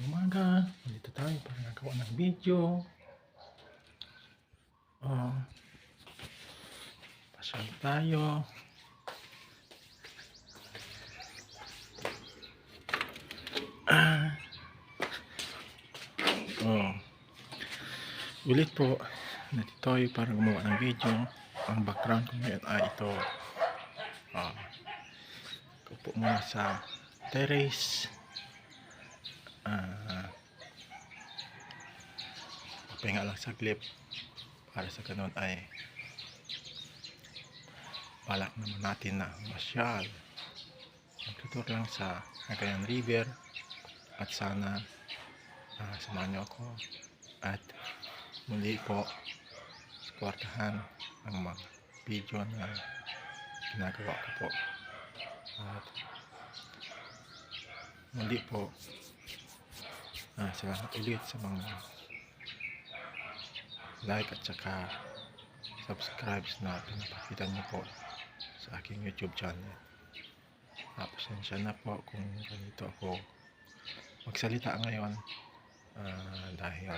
Umaga, dito tayo para nagawa ng video. Pasyal tayo. Ulit po, nandito tayo para gumawa ng video. Ang background ko ngayon ay ito. Upo muna sa terrace. Pahinga lang saglit para sa ganun ay balak naman natin na masyal. Magtutur lang sa Cagayan River at sana samahan nyo ako at muli po suportahan ang mga video na ginagawa ko po. At muli po salamat ulit sa mga like at saka subscribes na pinapakita niyo po sa aking YouTube channel. Pasensya na po kung ganito ako magsalita ngayon dahil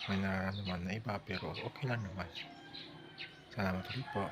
may nararamdaman na iba, pero okay lang naman. Salamat ulit po.